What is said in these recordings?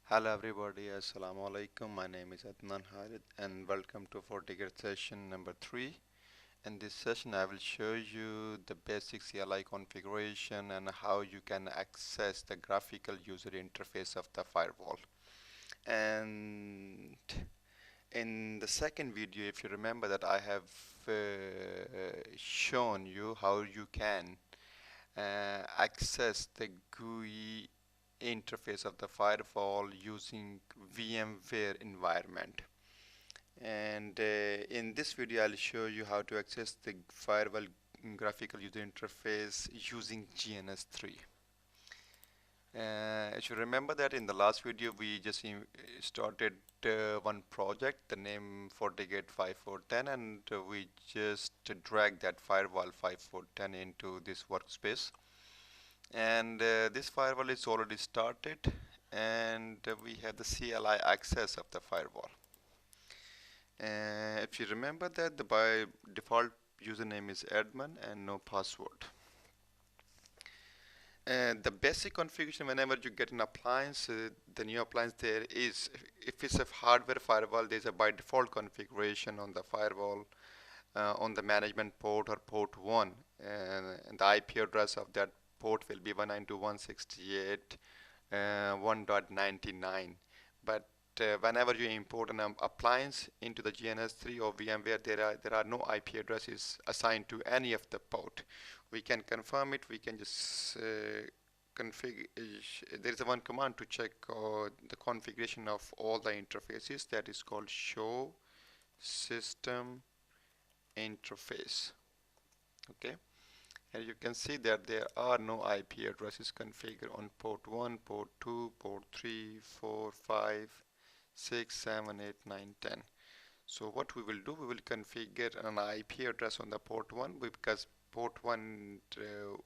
Hello everybody, Assalamu alaikum. My name is Adnan Harid and welcome to Fortigate session number 3. In this session I will show you the basic CLI configuration and how you can access the graphical user interface of the firewall. And in the second video, if you remember that I have shown you how you can access the GUI interface of the firewall using VMware environment. And in this video I'll show you how to access the firewall graphical user interface using GNS3. If you remember that in the last video we just started one project, the name Fortigate 5410, and we just dragged that firewall 5410 into this workspace. And this firewall is already started, and we have the CLI access of the firewall. If you remember that the by default username is admin and no password. The basic configuration, whenever you get an appliance, the new appliance, there is, if it's a hardware firewall, there's a by default configuration on the firewall on the management port or port 1, and the IP address of that port will be 192.168.1.99. But whenever you import an appliance into the GNS3 or VMware, there are no IP addresses assigned to any of the port. We can confirm it. We can just configure. There is one command to check the configuration of all the interfaces. That is called show system interface. Okay, and you can see that there are no IP addresses configured on port 1, port 2, port 3, 4, 5, 6, 7, 8, 9, 10. So what we will do, we will configure an IP address on the port 1, because port 1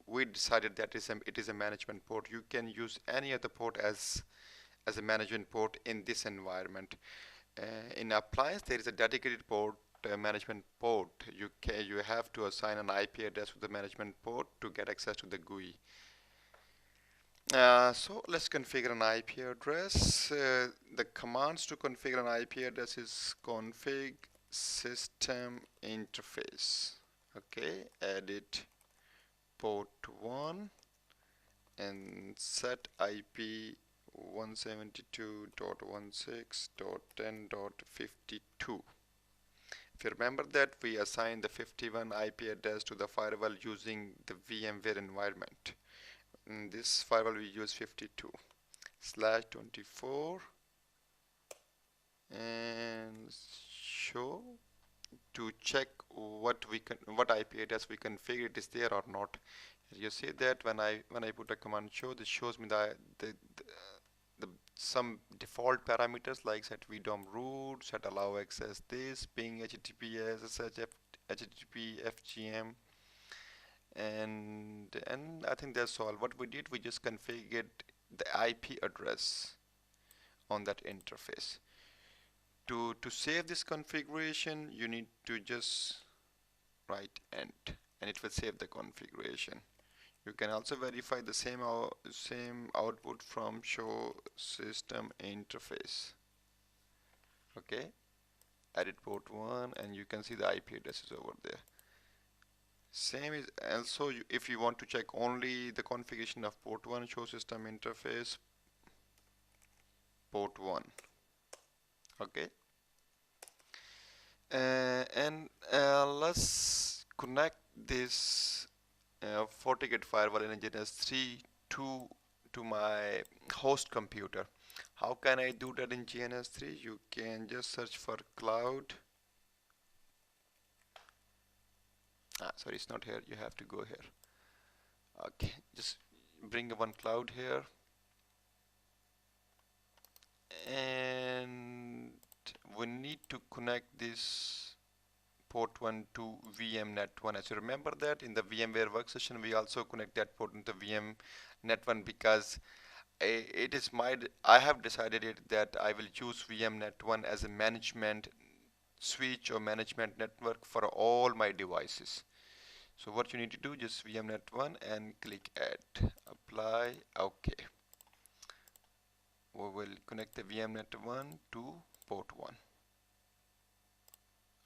we decided that it is a management port. You can use any other port as a management port in this environment. In appliance there is a dedicated port, management port. You have to assign an IP address to the management port to get access to the GUI. So let's configure an IP address. The commands to configure an IP address is config system interface. Okay, edit port 1 and set IP 172.16.10.52. If you remember that, we assigned the 51 IP address to the firewall using the VMware environment. In this firewall we use 52/24 and show to check what IP address we configure, it is there or not. You see that when I put a command show, this shows me the some default parameters like set vdom root, set allow access this, ping https, http fgm, and I think that's all. What we did, we just configured the IP address on that interface. To save this configuration, you need to just write end, and it will save the configuration. You can also verify the same output from show system interface. Okay, edit port 1, and you can see the IP address is over there. Same is also, if you want to check only the configuration of port 1, show system interface port 1. Okay, and let's connect this Fortigate firewall in GNS3 to my host computer. How can I do that in GNS3? You can just search for cloud. Sorry, it's not here. You have to go here. Okay, just bring one cloud here, and we need to connect this port 1 to VMnet1. As you remember that in the VMware work session, we also connect that port into VMnet1, because I have decided that I will choose VMnet1 as a management switch or management network for all my devices. So what you need to do, just VMnet1 and click add, apply, okay. we will connect the VMnet 1 to port 1.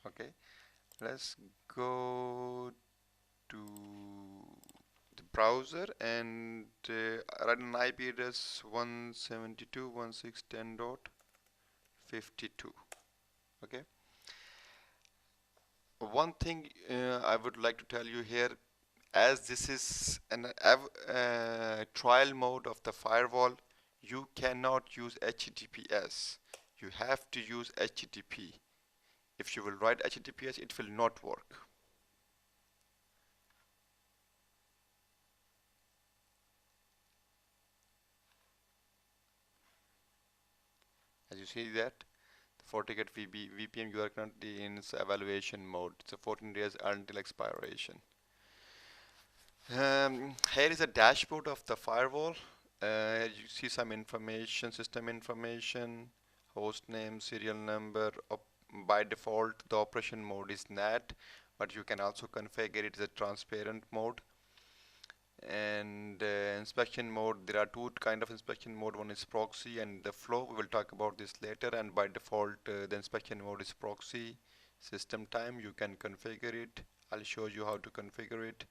Okay, let's go to the browser and write an IP address 172.168.10.52. Okay, one thing I would like to tell you here, as this is an trial mode of the firewall, you cannot use HTTPS. You have to use HTTP. If you will write HTTPS, it will not work. As you see that, the Fortigate VPN, you are currently in its evaluation mode. It's a 14 days until expiration. Here is a dashboard of the firewall. You see some information, system information, host name, serial number. By default, the operation mode is NAT, but you can also configure it as a transparent mode. And inspection mode, there are two kind of inspection mode. One is proxy and the flow. We will talk about this later. And by default, the inspection mode is proxy. System time, you can configure it. I'll show you how to configure it.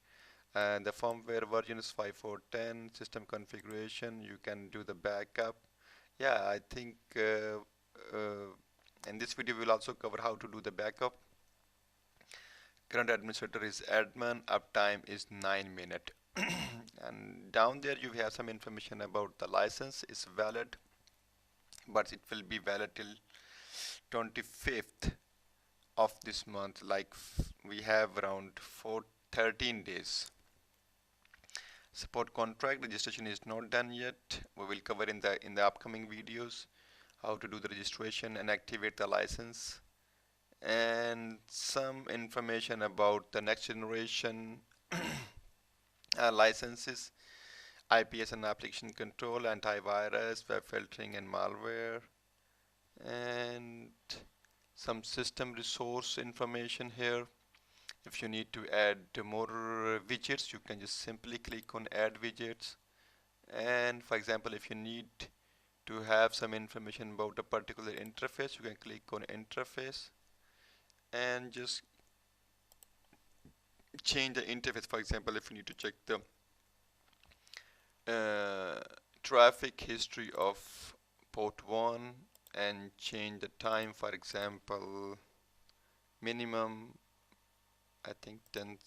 And the firmware version is 5.4.10. System configuration, you can do the backup. Yeah, I think in this video we'll also cover how to do the backup. Current administrator is admin. Uptime is 9 minutes. And down there you have some information about the license is valid, but it will be valid till 25th of this month. Like we have around 13 days. Support contract registration is not done yet. We will cover in the upcoming videos how to do the registration and activate the license, and some information about the next generation licenses, IPS and application control, antivirus, web filtering and malware, and some system resource information here. If you need to add more widgets, you can just simply click on add widgets. And for example, if you need to have some information about a particular interface, you can click on interface and just change the interface. For example, if you need to check the traffic history of port 1 and change the time, for example, minimum, I think 10,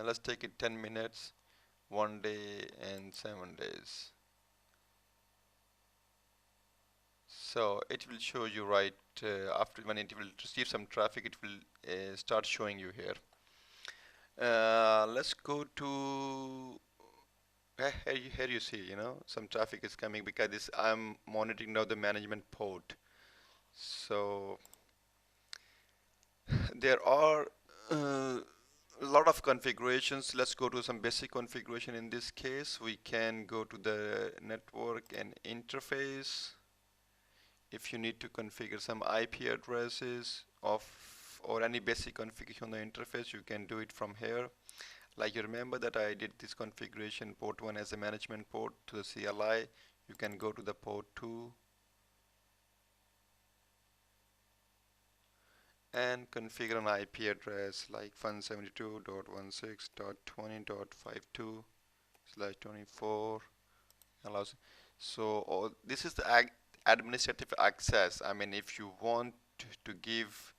let's take it 10 minutes, 1 day and 7 days. So it will show you right after when it will receive some traffic, it will start showing you here. Let's go to here you see, some traffic is coming because this I'm monitoring now the management port. So there are a lot of configurations. Let's go to some basic configuration. In this case, we can go to the network and interface. If you need to configure some IP addresses of or any basic configuration on the interface, you can do it from here. Like you remember that I did this configuration port 1 as a management port to the CLI. You can go to the port 2 and configure an IP address like 172.16.20.52/24 allows. So this is the administrative access. I mean, if you want to give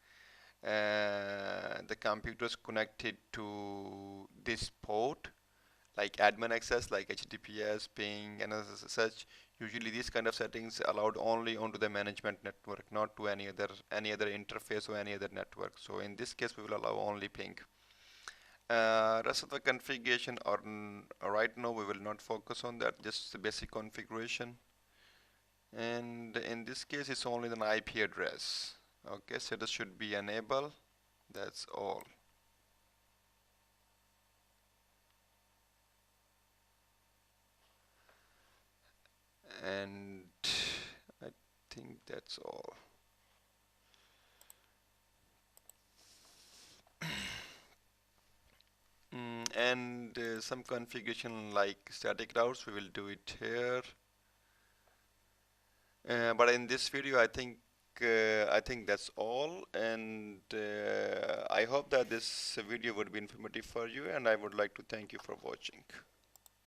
the computers connected to this port, like admin access, like HTTPS, ping, and as such, usually these kind of settings allowed only onto the management network, not to any other interface or any other network. So in this case, we will allow only ping. Rest of the configuration, or right now we will not focus on that, just the basic configuration. And in this case, it's only an IP address. Okay, so this should be enable. That's all. And I think that's all. And some configuration like static routes, we will do it here. But in this video, I think that's all, and I hope that this video would be informative for you, and I would like to thank you for watching.